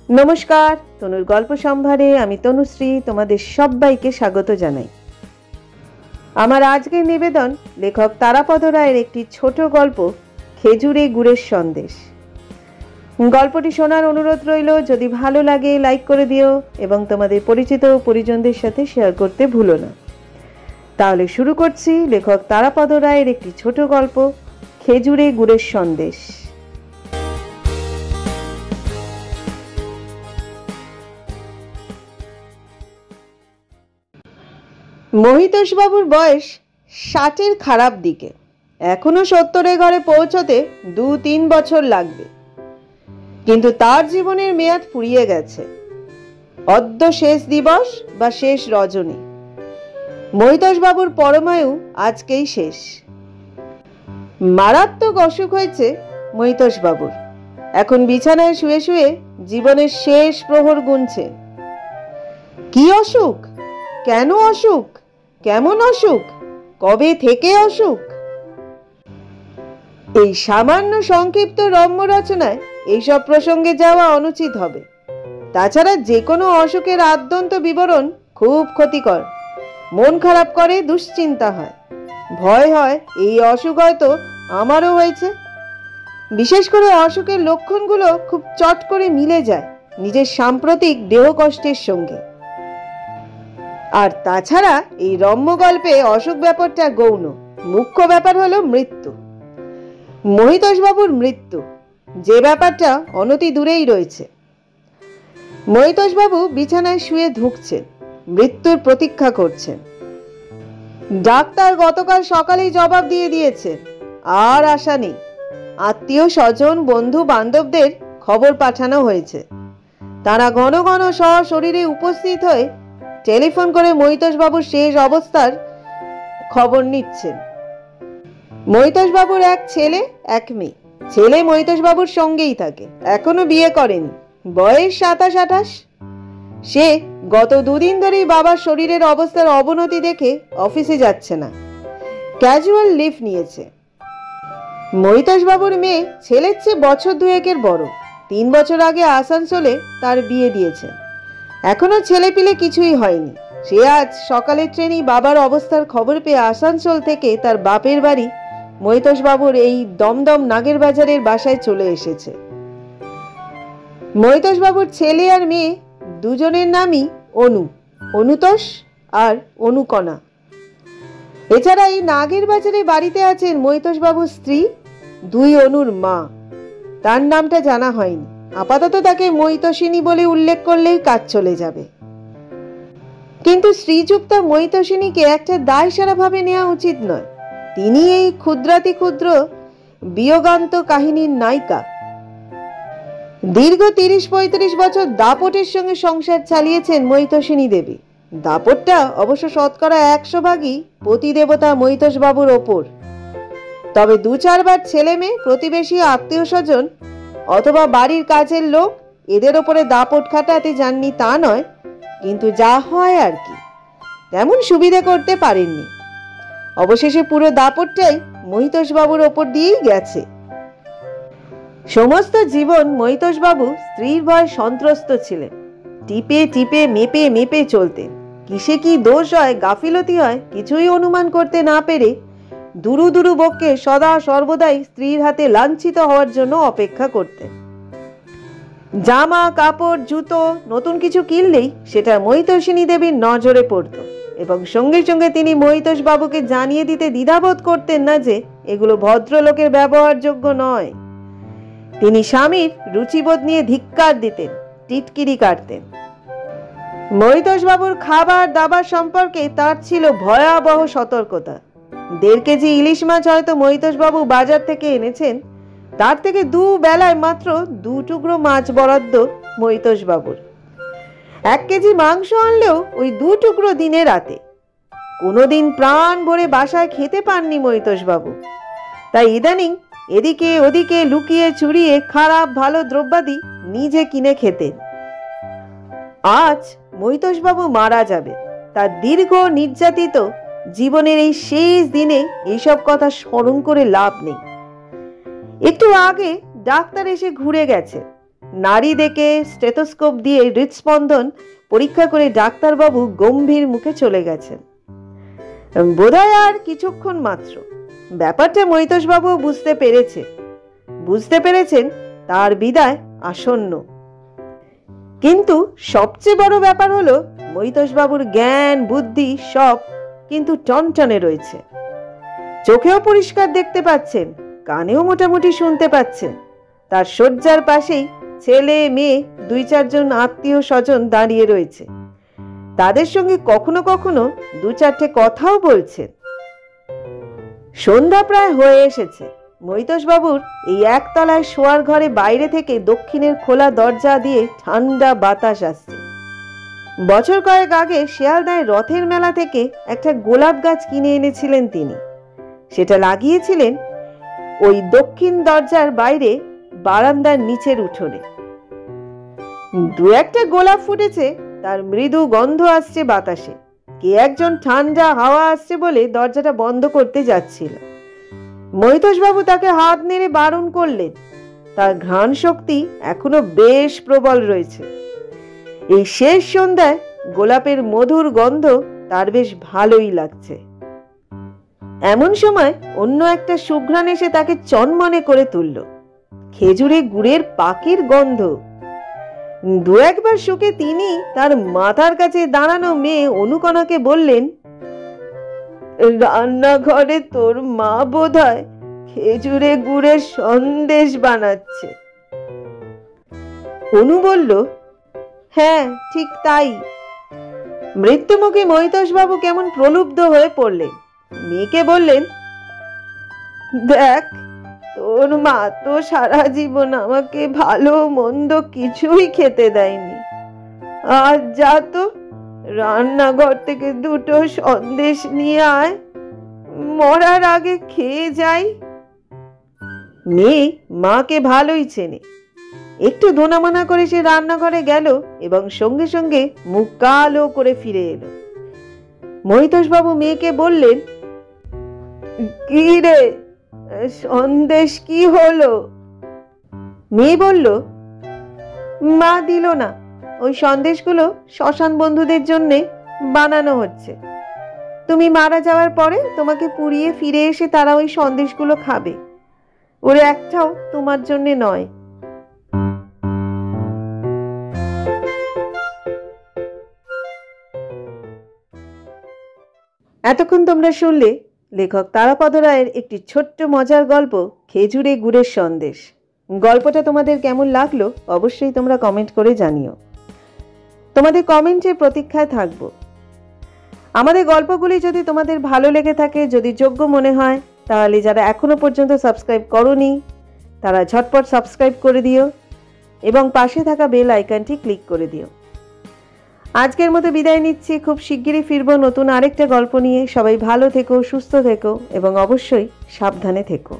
নমস্কার, তনুর গল্প সম্ভারে আমি তনুশ্রী তোমাদের সবাইকে স্বাগত জানাই। আমার আজকের নিবেদন লেখক তারাপদ রায়ের একটি ছোট গল্প, খেজুরে গুড়ের সন্দেশ। গল্পটি শোনার অনুরোধ রইল। যদি ভালো লাগে লাইক করে দিও এবং তোমাদের পরিচিত ও পরিজনদের সাথে শেয়ার করতে ভুলো না। তাহলে শুরু করছি লেখক তারাপদ রায়ের একটি ছোট গল্প, খেজুরে গুড়ের সন্দেশ। মহিতোষবাবুর বয়স 60-এর খারাপ দিকে। এখনো 70-এর ঘরে পৌঁছতে 2-3 বছর লাগবে, কিন্তু তার জীবনের মেয়াদ ফুরিয়ে গেছে। অদ্য শেষ দিবস বা শেষ রজনী। মহিতোষবাবুর পরমায়ু আজকেই শেষ। মারাত্মক অসুখ হয়েছে মহিতোষবাবুর। এখন বিছানায় শুয়ে শুয়ে জীবনের শেষ প্রহর গুনছেন। কি অসুখ? কেন অসুখ? কেমন অসুখ? কবে থেকে অসুখ? এই সামান্য সংক্ষিপ্ত রম্য রচনায় এইসব প্রসঙ্গে যাওয়া অনুচিত হবে। তাছাড়া যে কোনো অসুখের আদ্যন্ত বিবরণ খুব ক্ষতিকর। মন খারাপ করে, দুশ্চিন্তা হয়, ভয় হয় এই অসুখ হয়তো আমারও হয়েছে। বিশেষ করে অসুখের লক্ষণগুলো খুব চট করে মিলে যায় নিজের সাম্প্রতিক দেহ কষ্টের সঙ্গে। আর তাছাড়া এই রম্য গল্পে অসুখ ব্যাপারটা গৌণ, মুখ্য ব্যাপার হলো মৃত্যু। মহিতোষবাবুর মৃত্যু, যে ব্যাপারটা অনতি দূরেই রয়েছে। মহিতোষবাবু বিছানায় শুয়ে ধুঁকছেন, মৃত্যুর প্রতীক্ষা করছেন। ডাক্তার গতকাল সকালেই জবাব দিয়ে দিয়েছেন, আর আশা নেই। আত্মীয় স্বজন বন্ধু বান্ধবদের খবর পাঠানো হয়েছে। তারা ঘন ঘন সশরীরে উপস্থিত হয়ে টেলিফোন করে মহিতোষবাবুর শেষ অবস্থার খবর নিচ্ছেন। মহিতোষবাবুর এক ছেলে, এক মেয়ে। ছেলে মহিতোষবাবুর সঙ্গেই থাকে, এখনো বিয়ে করেনি, বয়স 27-28। সে গত 2 দিন ধরেই বাবার শরীরের অবস্থার অবনতি দেখে অফিসে যাচ্ছে না, ক্যাজুয়াল লিভ নিয়েছে। মহিতোষবাবুর মেয়ে ছেলের চেয়ে বছর 2-এর বড়। 3 বছর আগে আসানসোলে তার বিয়ে দিয়েছেন। এখনো ছেলেপিলে কিছুই হয়নি। সে আজ সকালের ট্রেনেই বাবার অবস্থার খবর পেয়ে আসানসোল থেকে তার বাপের বাড়ি মহিতোষবাবুর এই দমদম নাগের বাজারের বাসায় চলে এসেছে। মহিতোষবাবুর ছেলে আর মেয়ে দুজনের নামই অনু, অনুতোষ আর অনুকণা। এছাড়া এই নাগের বাজারে বাড়িতে আছেন মহিতোষবাবুর স্ত্রী, 2 অনুর মা। তার নামটা জানা হয়নি। আপাতত তাকে মহিতোষিনী বলে উল্লেখ করলেই কাজ চলে যাবে। কিন্তু শ্রীযুক্তা মহিতোষিনীকে একটা দায়সারা ভাবে নেওয়া উচিত নয়। তিনি এই ক্ষুদ্রাতি ক্ষুদ্র বিয়োগান্ত কাহিনীর নায়িকা। দীর্ঘ 30-35 বছর দাপটের সঙ্গে সংসার চালিয়েছেন মহিতোষিনী দেবী। দাপটটা অবশ্য শতকরা 100 ভাগই পতিদেবতা মহিতোষবাবুর ওপর। তবে 2-4 বার ছেলে মেয়ে, প্রতিবেশী, আত্মীয় স্বজন অথবা বাড়ির কাজের লোক এদের ওপরে দাপট খাটাতে যাননি তা নয়, কিন্তু যা হয় আর কি, তেমন সুবিধে করতে পারেননি। অবশেষে পুরো দাপটটাই মহিতোষবাবুর ওপর দিয়েই গেছে। সমস্ত জীবন মহিতোষবাবু স্ত্রীর ভয়ে সন্ত্রস্ত ছিলেন। টিপে টিপে মেপে মেপে চলতেন। কিসে কি দোষ হয়, গাফিলতি হয়, কিছুই অনুমান করতে না পেরে দুরু দুরু বক্ষে সদা সর্বদাই স্ত্রীর হাতে লাঞ্ছিত হওয়ার জন্য অপেক্ষা করতেন। জামা কাপড় জুতো নতুন কিছু কিনলেই সেটা মহিতোষিনী দেবীর নজরে পড়ত এবং সঙ্গে সঙ্গে তিনি মহিতোষবাবুকে জানিয়ে দিতে দ্বিধাবোধ করতেন না যে এগুলো ভদ্রলোকের ব্যবহারযোগ্য নয়। তিনি স্বামীর রুচিবোধ নিয়ে ধিক্কার দিতেন, টিটকিরি কাটতেন। মহিতোষবাবুর খাবার দাবার সম্পর্কে তার ছিল ভয়াবহ সতর্কতা। 1.5 কেজি ইলিশ মাছ হয়তো মহিতোষবাবু বাজার থেকে এনেছেন, তার থেকে 2 বেলায় মাত্র 2 টুকরো মাছ বরাদ্দ মহিতোষবাবুর। 1 কেজি মাংস আনলেও ওই 2 টুকরো দিনে রাতে। কোনোদিন প্রাণ ভরে বাসায় খেতে পাননি মহিতোষবাবু। তাই ইদানিং এদিকে ওদিকে লুকিয়ে চুরিয়ে খারাপ ভালো দ্রব্যাদি নিজে কিনে খেতেন। আজ মহিতোষবাবু মারা যাবে। তার দীর্ঘ নির্যাতিত জীবনের এই শেষ দিনে এইসব কথা স্মরণ করে লাভ নেই। একটু আগে ডাক্তার এসে ঘুরে গেছে। নাড়ি দেখে স্টেথোস্কোপ দিয়ে হৃদস্পন্দন পরীক্ষা করে ডাক্তারবাবু গম্ভীর মুখে চলে গেছেন। বোধহয় আর কিছুক্ষণ মাত্র। ব্যাপারটা মৈতোষবাবু বুঝতে পেরেছেন তার বিদায় আসন্ন। কিন্তু সবচেয়ে বড় ব্যাপার হলো মৈতোষবাবুর জ্ঞান বুদ্ধি সব কিন্তু টনটনে রয়েছে। চোখেও পরিষ্কার দেখতে পাচ্ছেন, কানেও মোটামুটি শুনতে পাচ্ছেন। তার শয্যার পাশেই ছেলে মেয়ে 2-4 জন আত্মীয় স্বজন দাঁড়িয়ে রয়েছে। তাদের সঙ্গে কখনো কখনো 2-4টে কথাও বলছেন। সন্ধ্যা প্রায় হয়ে এসেছে। মৈতোষবাবুর এই একতলায় শোয়ার ঘরে বাইরে থেকে দক্ষিণের খোলা দরজা দিয়ে ঠান্ডা বাতাস আসছে। বছর কয়েক আগে শিয়ালদায় রথের মেলা থেকে একটা গোলাপ গাছ কিনে এনেছিলেন তিনি। সেটা লাগিয়েছিলেন ওই দক্ষিণ দরজার বাইরে বারান্দার নিচের উঠোনে। 2-1টা গোলাপ ফুটেছে, তার মৃদু গন্ধ আসছে বাতাসে। কে একজন ঠান্ডা হাওয়া আসছে বলে দরজাটা বন্ধ করতে যাচ্ছিল। মৈতোষবাবু তাকে হাত নেড়ে বারণ করলেন। তার ঘ্রাণ শক্তি এখনো বেশ প্রবল রয়েছে। এই শেষ সন্ধ্যায় গোলাপের মধুর গন্ধ তার বেশ ভালোই লাগছে। এমন সময় অন্য একটা সুঘ্রাণ এসে তাকে চনমনে করে তুলল। খেজুরে গুড়ের পাকের গন্ধ। 2-1বার শুকে তিনি তার মাথার কাছে দাঁড়ানো মেয়ে অনুকণাকে বললেন, রান্নাঘরে তোর মা বোধহয় খেজুরে গুড়ের সন্দেশ বানাচ্ছে। অনু বলল, হ্যাঁ ঠিক তাই। মৃত্যুমুখী মৈতোষবাবু কেমন প্রলুব্ধ হয়ে পড়লেন। মেয়েকে বললেন, দেখ তোর মা তো সারা জীবন আমাকে ভালো মন্দ কিছুই খেতে দেয়নি। আজ যা তো রান্নাঘর থেকে 2টো সন্দেশ নিয়ে আয়, মরার আগে খেয়ে যাই। মেয়ে মাকে ভালোই চেনে। একটু দোনামানা করে সে রান্নাঘরে গেল এবং সঙ্গে সঙ্গে মুখ কালো করে ফিরে এলো। মৈতোষবাবু মেয়েকে বললেন, কি রে, সন্দেশ কি হলো? মেয়ে বলল, মা দিল না। ওই সন্দেশগুলো শ্মশান বন্ধুদের জন্য বানানো হচ্ছে। তুমি মারা যাওয়ার পরে তোমাকে পুড়িয়ে ফিরে এসে তারা ওই সন্দেশগুলো খাবে। ওর একটাও তোমার জন্য নয়। এতক্ষণ তোমরা শুনলে লেখক তারাপদ রায়ের একটি ছোট্ট মজার গল্প, খেজুরে গুড়ের সন্দেশ। গল্পটা তোমাদের কেমন লাগলো অবশ্যই তোমরা কমেন্ট করে জানিও। তোমাদের কমেন্টের প্রতীক্ষায় থাকবো। আমাদের গল্পগুলি যদি তোমাদের ভালো লেগে থাকে, যদি যোগ্য মনে হয়, তাহলে যারা এখনো পর্যন্ত সাবস্ক্রাইব করোনি তারা ঝটপট সাবস্ক্রাইব করে দিও এবং পাশে থাকা বেল আইকনটি ক্লিক করে দিও। আজকের মতো বিদায় নিচ্ছি। খুব শিগগিরই ফিরবো নতুন আরেকটা গল্প নিয়ে। সবাই ভালো থেকো, সুস্থ থেকো এবং অবশ্যই সাবধানে থেকো।